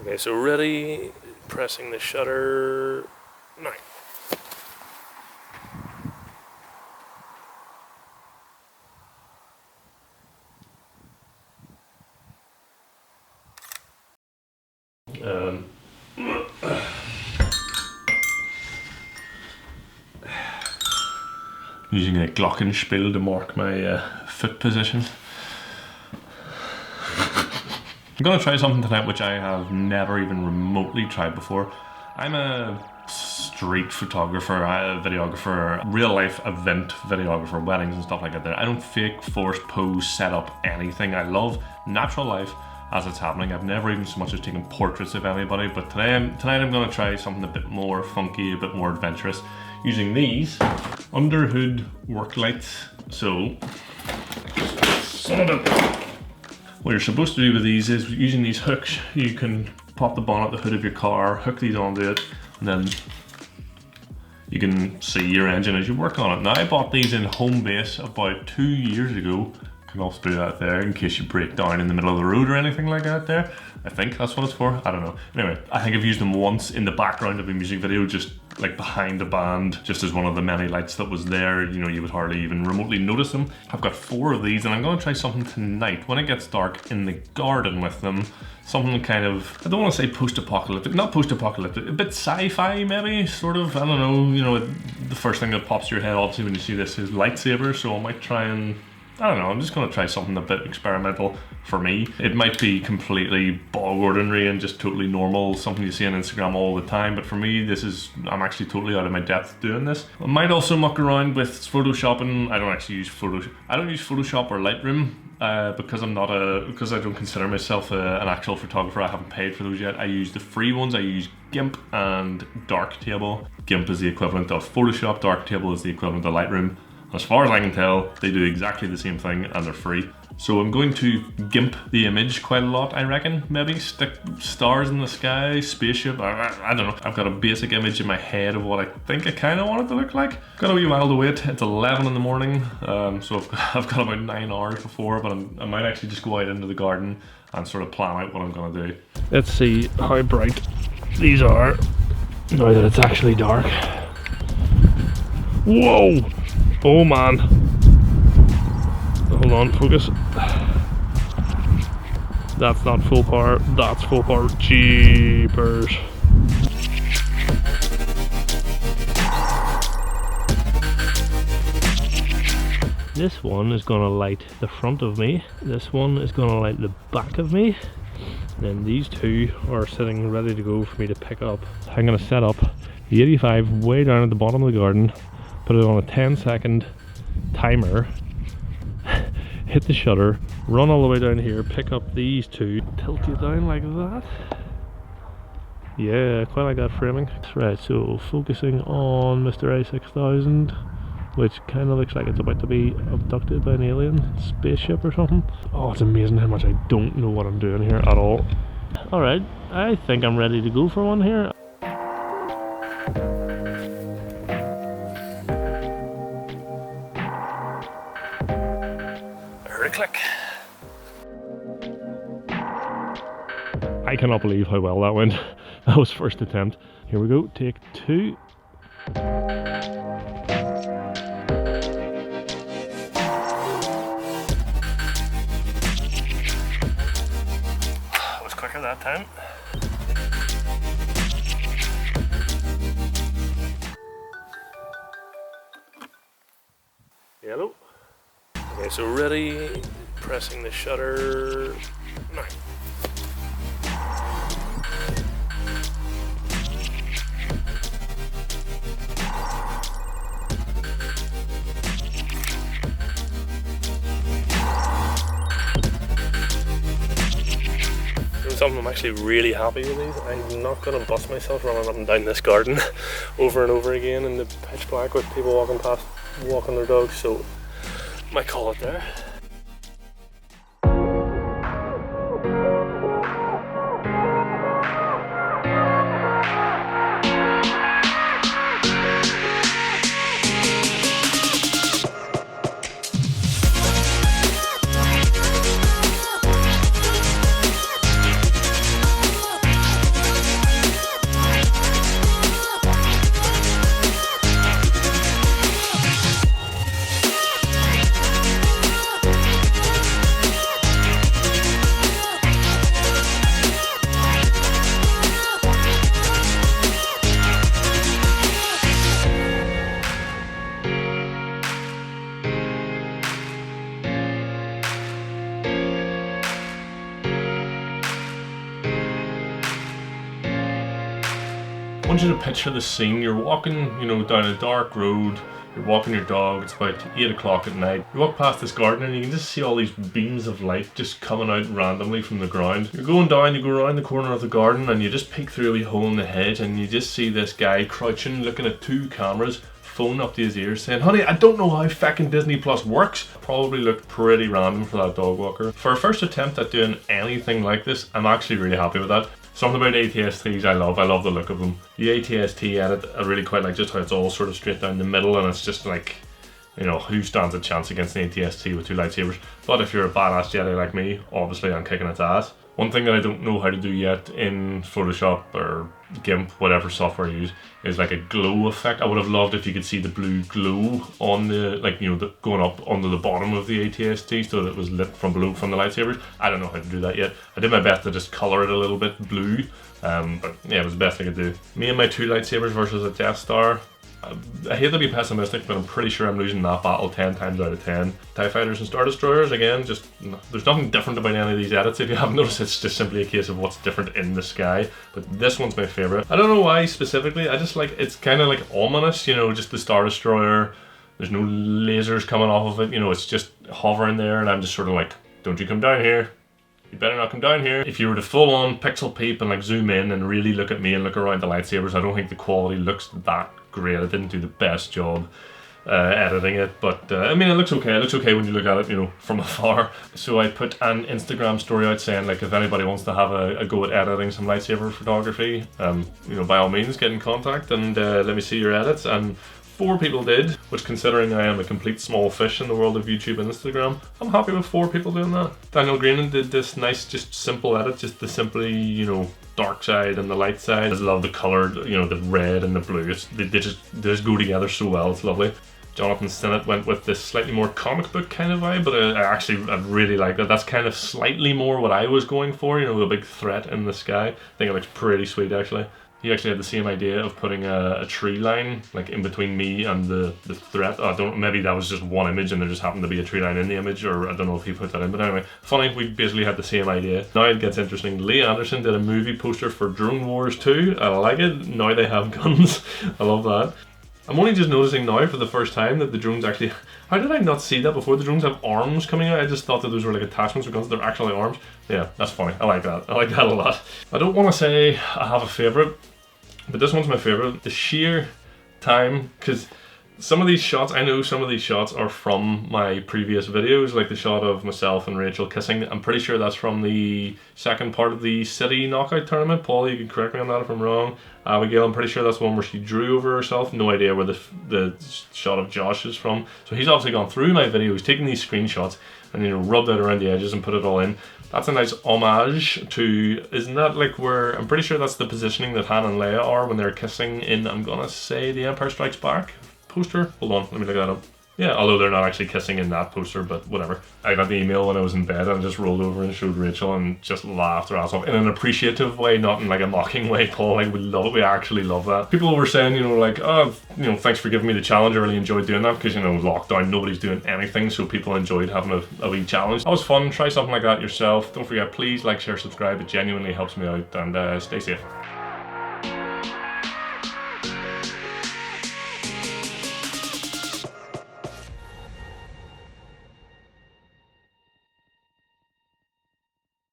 Okay, so ready, pressing the shutter now. Using a glockenspiel to mark my foot position. I'm gonna try something tonight which I have never even remotely tried before. I'm a street photographer, a videographer, real life event videographer, weddings and stuff like that. I don't fake, force, pose, set up anything. I love natural life as it's happening. I've never even so much as taken portraits of anybody, but tonight I'm gonna try something a bit more funky, a bit more adventurous, using these under hood work lights. So, what you're supposed to do with these is, using these hooks, you can pop the bonnet, the hood of your car, hook these onto it, and then you can see your engine as you work on it. Now, I bought these in home base about 2 years ago. Can also do that there in case you break down in the middle of the road or anything like that there. I think that's what it's for, I don't know. Anyway, I think I've used them once in the background of a music video, just like behind the band, just as one of the many lights that was there. You know, you would hardly even remotely notice them. I've got 4 of these and I'm gonna try something tonight when it gets dark in the garden with them. Something kind of, I don't want to say post-apocalyptic, not post-apocalyptic, a bit sci-fi maybe, sort of, I don't know, you know, the first thing that pops to your head obviously when you see this is lightsaber, so I might try and, I don't know, I'm just going to try something a bit experimental for me. It might be completely bog ordinary and just totally normal, something you see on Instagram all the time, but for me, this is, I'm actually totally out of my depth doing this. I might also muck around with photoshopping. I don't actually use Photoshop. I don't use Photoshop or Lightroom because because I don't consider myself an actual photographer. I haven't paid for those yet. I use the free ones. I use GIMP and Darktable. GIMP is the equivalent of Photoshop. Darktable is the equivalent of Lightroom. As far as I can tell, they do exactly the same thing and they're free. So I'm going to GIMP the image quite a lot, I reckon. Maybe stick stars in the sky, spaceship, I don't know. I've got a basic image in my head of what I think I kind of want it to look like. Got a wee while to wait. It's 11 in the morning, so I've got about 9 hours before, but I might actually just go out into the garden and sort of plan out what I'm gonna do. Let's see how bright these are now that it's actually dark. Whoa! Oh man. Hold on, focus. That's not full power, that's full power. Jeepers. This one is gonna light the front of me. This one is gonna light the back of me. And then these two are sitting ready to go for me to pick up. I'm gonna set up the 85 way down at the bottom of the garden, put it on a 10-second timer, hit the shutter, run all the way down here, pick up these two, tilt it down like that. Yeah, quite like that framing. Right, so focusing on Mr. i6000, which kind of looks like it's about to be abducted by an alien spaceship or something. Oh, it's amazing how much I don't know what I'm doing here at all. Alright, I think I'm ready to go for one here. Click. I cannot believe how well that went. That was first attempt. Here we go, take 2. That was quicker that time. Yellow. Okay, so ready, pressing the shutter now. Something I'm actually really happy with these. I'm not going to bust myself running up and down this garden over and over again in the pitch black with people walking past, walking their dogs, so might call it there. want you to picture the scene. You're walking, you know, down a dark road. You're walking your dog, it's about 8 o'clock at night. You walk past this garden and you can just see all these beams of light just coming out randomly from the ground. You're going down, you go around the corner of the garden and you just peek through a wee hole in the hedge and you just see this guy crouching, looking at 2 cameras, phone up to his ears saying, "Honey, I don't know how feckin' Disney Plus works." Probably looked pretty random for that dog walker. For a first attempt at doing anything like this, I'm actually really happy with that. Something about ATSTs I love the look of them. The ATST edit, I really quite like just how it's all sort of straight down the middle and it's just like, you know, who stands a chance against an ATST with 2 lightsabers? But if you're a badass Jedi like me, obviously I'm kicking its ass. One thing that I don't know how to do yet in Photoshop or GIMP, whatever software I use, is like a glow effect. I would have loved if you could see the blue glow on the, like, you know, going up onto the bottom of the ATST so that it was lit from below from the lightsabers. I don't know how to do that yet. I did my best to just color it a little bit blue, but yeah, it was the best I could do. Me and my 2 lightsabers versus a Death Star. I hate to be pessimistic, but I'm pretty sure I'm losing that battle 10 times out of 10. TIE Fighters and Star Destroyers, again, just there's nothing different about any of these edits. If you haven't noticed, it's just simply a case of what's different in the sky. But this one's my favorite. I don't know why specifically, I just like, it's kind of like ominous, you know, just the Star Destroyer. There's no lasers coming off of it, you know, it's just hovering there and I'm just sort of like, don't you come down here. You better not come down here. If you were to full on pixel peep and like zoom in and really look at me and look around the lightsabers, I don't think the quality looks that great. I didn't do the best job editing it, but I mean, it looks okay. It looks okay when you look at it, you know, from afar. So I put an Instagram story out saying, like, if anybody wants to have a go at editing some lightsaber photography, you know, by all means get in contact and let me see your edits. And 4 people did, which, considering I am a complete small fish in the world of YouTube and Instagram, I'm happy with 4 people doing that. Daniel Greenan did this nice, just simple edit, just the simply, you know, dark side and the light side. I just love the colour, you know, the red and the blue. They just go together so well, it's lovely. Jonathan Sinnott went with this slightly more comic book kind of vibe, but I really like that. That's kind of slightly more what I was going for, you know, the big threat in the sky. I think it looks pretty sweet, actually. He actually had the same idea of putting a tree line like in between me and the threat. Maybe that was just one image and there just happened to be a tree line in the image, or I don't know if he put that in, but anyway, funny, we basically had the same idea. Now it gets interesting. Lee Anderson did a movie poster for Drone Wars 2. I like it. Now they have guns. I love that. I'm only just noticing now for the first time that the drones actually... How did I not see that before? The drones have arms coming out. I just thought that those were like attachments for guns. They're actually arms. Yeah, that's funny. I like that. I like that a lot. I don't want to say I have a favourite, but this one's my favourite. The sheer time, because some of these shots, I know some of these shots are from my previous videos, like the shot of myself and Rachel kissing. I'm pretty sure that's from the second part of the City Knockout Tournament. Paul, you can correct me on that if I'm wrong. Abigail, I'm pretty sure that's the one where she drew over herself. No idea where the shot of Josh is from. So he's obviously gone through my videos, taken these screenshots and, you know, rubbed it around the edges and put it all in. That's a nice homage to, isn't that like where, I'm pretty sure that's the positioning that Han and Leia are when they're kissing in, I'm gonna say, The Empire Strikes Back poster. Hold on, let me look that up. Yeah, although they're not actually kissing in that poster, but whatever. I got the email when I was in bed and I just rolled over and showed Rachel and just laughed her ass off in an appreciative way, not in like a mocking way, Paul. Like, we love it, we actually love that. People were saying, you know, like, oh, you know, thanks for giving me the challenge. I really enjoyed doing that because, you know, lockdown, nobody's doing anything, so people enjoyed having a wee challenge. That was fun. Try something like that yourself. Don't forget, please like, share, subscribe. It genuinely helps me out, and stay safe.